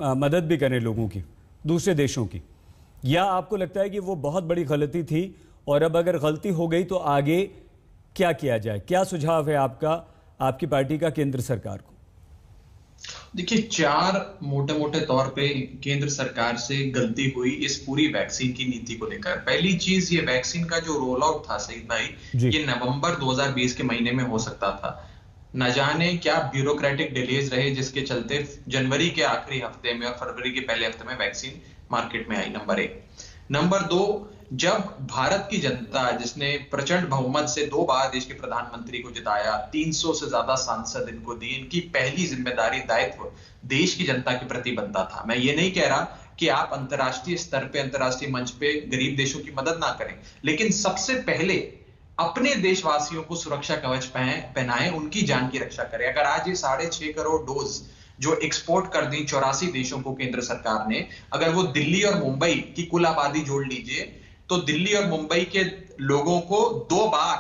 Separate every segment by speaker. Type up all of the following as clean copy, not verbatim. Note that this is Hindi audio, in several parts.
Speaker 1: मदद भी करें लोगों की, दूसरे देशों की, या आपको लगता है कि वो बहुत बड़ी गलती थी और अब अगर गलती हो गई तो आगे क्या किया जाए? क्या सुझाव है आपका, आपकी पार्टी का केंद्र सरकार को?
Speaker 2: देखिए, चार मोटे मोटे तौर पे केंद्र सरकार से गलती हुई इस पूरी वैक्सीन की नीति को लेकर। पहली चीज, ये वैक्सीन का जो रोल आउट था सईद भाई, ये नवंबर 2020 के महीने में हो सकता था। न जाने क्या ब्यूरोक्रेटिक डिलेज रहे जिसके चलते जनवरी के आखिरी हफ्ते में और फरवरी के पहले हफ्ते में वैक्सीन मार्केट में आई। नंबर एक। नंबर दो, जब भारत की जनता, जिसने प्रचंड बहुमत से 2 बार देश के प्रधानमंत्री को जिताया, 300 से ज्यादा सांसद इनको दिए, इनकी पहली जिम्मेदारी, दायित्व देश की जनता के प्रति बनता था। मैं ये नहीं कह रहा कि आप अंतर्राष्ट्रीय स्तर पे, अंतर्राष्ट्रीय मंच पे गरीब देशों की मदद ना करें, लेकिन सबसे पहले अपने देशवासियों को सुरक्षा कवच पहनाएं, उनकी जान की रक्षा करें। अगर आज ये 6.5 करोड़ डोज जो एक्सपोर्ट कर दी 84 देशों को केंद्र सरकार ने, अगर वो दिल्ली और मुंबई की कुल आबादी जोड़ लीजिए तो दिल्ली और मुंबई के लोगों को 2 बार,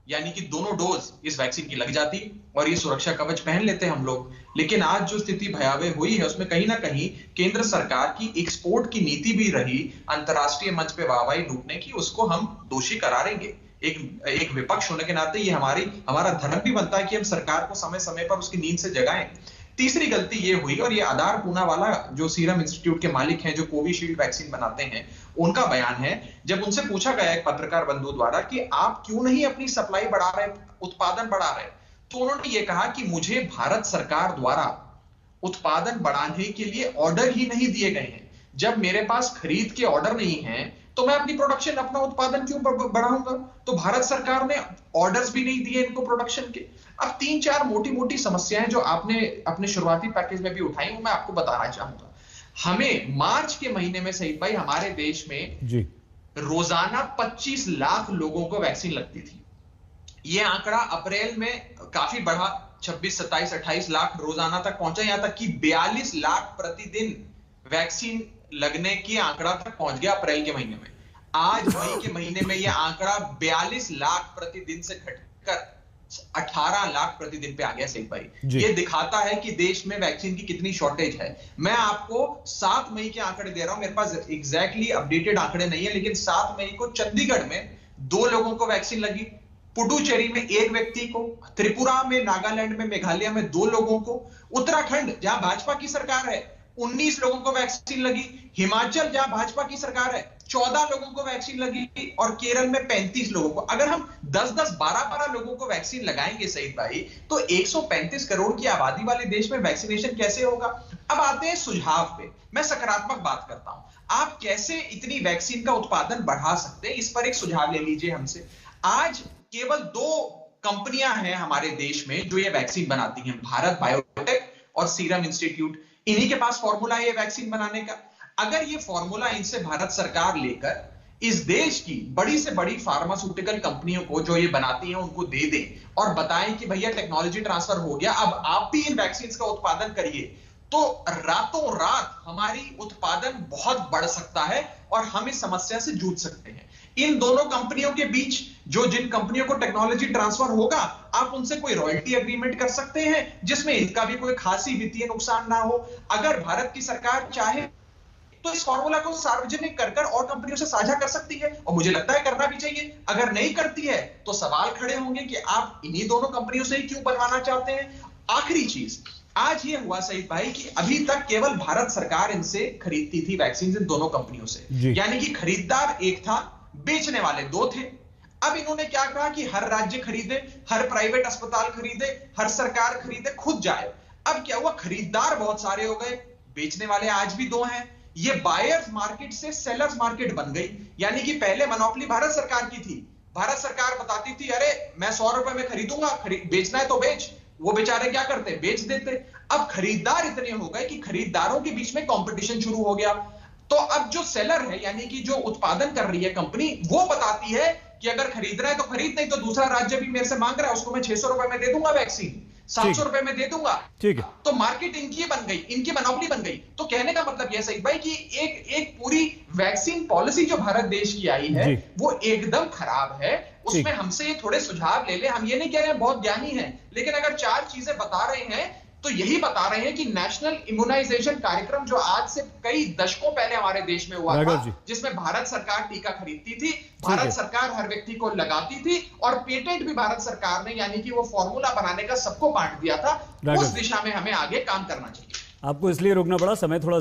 Speaker 2: यानी कि दोनों डोज इस वैक्सीन की लग जाती और ये सुरक्षा कवच पहन लेते हम लोग। लेकिन आज जो स्थिति भयावह हुई है उसमें कहीं ना कहीं केंद्र सरकार की एक्सपोर्ट की नीति भी रही, अंतर्राष्ट्रीय मंच पे वाहवाही लूटने की, उसको हम दोषी करारेंगे। एक विपक्ष होने के नाते ये हमारा धर्म भी बनता है कि हम सरकार को समय समय पर उसकी नींद से जगाएं। तीसरी गलती ये हुई, और ये आधार पूनावाला जो सीरम इंस्टीट्यूट के मालिक हैं, जो कोविशील्ड वैक्सीन बनाते हैं, उनका बयान है। जब उनसे पूछा गया एक पत्रकार बंधु द्वारा कि आप क्यों नहीं अपनी सप्लाई बढ़ा रहे, उत्पादन बढ़ा रहे, तो उन्होंने ये कहा कि मुझे भारत सरकार द्वारा उत्पादन बढ़ाने के लिए ऑर्डर ही नहीं दिए गए हैं। जब मेरे पास खरीद के ऑर्डर नहीं है तो मैं अपनी प्रोडक्शन, अपना उत्पादन क्यों बढ़ाऊंगा? तो भारत सरकार ने ऑर्डर्स भी नहीं दिए इनको प्रोडक्शन के। अब 3-4 मोटी मोटी समस्याएं जो आपने अपने शुरुआती पैकेज में भी उठाई, वो मैं आपको बताना चाहूंगा। हमें मार्च के महीने में सईद भाई हमारे देश में रोजाना 25 लाख लोगों को वैक्सीन लगती थी। यह आंकड़ा अप्रैल में काफी बढ़ा, 26, 27, 28 लाख रोजाना तक पहुंचा, यहां तक कि 42 लाख प्रतिदिन वैक्सीन लगने की आंकड़ा तक पहुंच गया अप्रैल के महीने में। आज मई के महीने में यह आंकड़ा 42 लाख प्रतिदिन से घटकर 18 लाख प्रतिदिन पे आ गया सईद भाई। ये दिखाता है कि देश में वैक्सीन की कितनी शॉर्टेज है। मैं आपको 7 मई के आंकड़े दे रहा हूं, मेरे पास एग्जैक्टली अपडेटेड आंकड़े नहीं है, लेकिन 7 मई को चंडीगढ़ में 2 लोगों को वैक्सीन लगी, पुडुचेरी में 1 व्यक्ति को, त्रिपुरा में, नागालैंड में, मेघालय में 2 लोगों को, उत्तराखंड जहां भाजपा की सरकार है 19 लोगों को वैक्सीन लगी, हिमाचल जहां भाजपा की सरकार है 14 लोगों को वैक्सीन लगी, और केरल में 35 लोगों को। अगर हम 10-10, 12-12 लोगों को वैक्सीन लगाएंगे सईद भाई, तो 135 करोड़ की आबादी वाले देश में वैक्सीनेशन कैसे होगा? अब आते हैं सुझाव पे। मैं सकारात्मक बात करता हूं, आप कैसे इतनी वैक्सीन का उत्पादन बढ़ा सकते हैं, इस पर एक सुझाव ले लीजिए हमसे। आज केवल 2 कंपनियां हैं हमारे देश में जो ये वैक्सीन बनाती हैं, भारत बायोटेक और सीरम इंस्टीट्यूट। इन्हीं के पास फॉर्मूला है ये वैक्सीन बनाने का। अगर ये फॉर्मूला इनसे भारत सरकार लेकर इस देश की बड़ी से बड़ी फार्मास्यूटिकल कंपनियों को जो ये बनाती हैं उनको दे दे और बताएं कि भैया टेक्नोलॉजी ट्रांसफर हो गया, अब आप भी इन वैक्सीन का उत्पादन करिए, तो रातों रात हमारी उत्पादन बहुत बढ़ सकता है और हम इस समस्या से जूझ सकते हैं। इन दोनों कंपनियों के बीच जिन कंपनियों को टेक्नोलॉजी ट्रांसफर होगा, आप उनसे कोई रॉयल्टी एग्रीमेंट कर सकते हैं जिसमें इनका भी कोई खासी वित्तीय नुकसान ना हो। अगर भारत की सरकार चाहे तो इस फॉर्मूला को सार्वजनिक कर और कंपनियों से साझा कर सकती है, और मुझे लगता है करना भी चाहिए। अगर नहीं करती है तो सवाल खड़े होंगे कि आप इन्हीं दोनों कंपनियों से ही क्यों बनवाना चाहते हैं। आखिरी चीज, आज ये हुआ सईद भाई कि अभी तक केवल भारत सरकार इनसे खरीदती थी वैक्सीन, इन दोनों कंपनियों से, यानी कि खरीदार एक था, बेचने वाले 2 थे। अब इन्होंने क्या कहा कि हर राज्य खरीदे, हर प्राइवेट अस्पताल खरीदे, हर सरकार खरीदे, खुद जाए। अब क्या हुआ, खरीदार बहुत सारे हो गए, बेचने वाले आज भी 2 हैं। ये बायर्स मार्केट से सेलर्स मार्केट बन गई, यानी कि पहले मोनोपोली भारत सरकार की थी। भारत सरकार बताती थी अरे मैं 100 रुपए में खरीदूंगा, बेचना है तो बेच। वो बेचारे क्या करते, बेच देते। अब खरीदार इतने हो गए कि खरीदारों के बीच में कंपटीशन शुरू हो गया। तो अब जो सेलर है, यानी कि जो उत्पादन कर रही है कंपनी, वो बताती है कि अगर खरीद रहा है तो खरीद, नहीं तो दूसरा राज्य भी मेरे से मांग रहा है, उसको मैं 600 रुपए में दे दूंगा वैक्सीन, 700 रुपए में दे दूंगा। ठीक है, तो मार्केट इनकी बन गई, इनकी मोनोपोली बन गई। तो कहने का मतलब यह सही भाई कि एक पूरी वैक्सीन पॉलिसी जो भारत देश की आई है वो एकदम खराब है। उसमें हमसे ये थोड़े सुझाव ले ले। हम ये नहीं कह रहे हैं बहुत ज्ञानी हैं, लेकिन अगर 4 चीजें बता रहे हैं तो यही बता रहे हैं कि नेशनल इम्यूनाइजेशन कार्यक्रम जो आज से कई दशकों पहले हमारे देश में हुआ था, जिसमें भारत सरकार टीका खरीदती थी, भारत सरकार हर व्यक्ति को लगाती थी और पेटेंट भी भारत सरकार ने, यानी कि वो फॉर्मूला बनाने का सबको बांट दिया था। उस दिशा में हमें आगे काम करना चाहिए।
Speaker 1: आपको इसलिए रोकना पड़ा, समय थोड़ा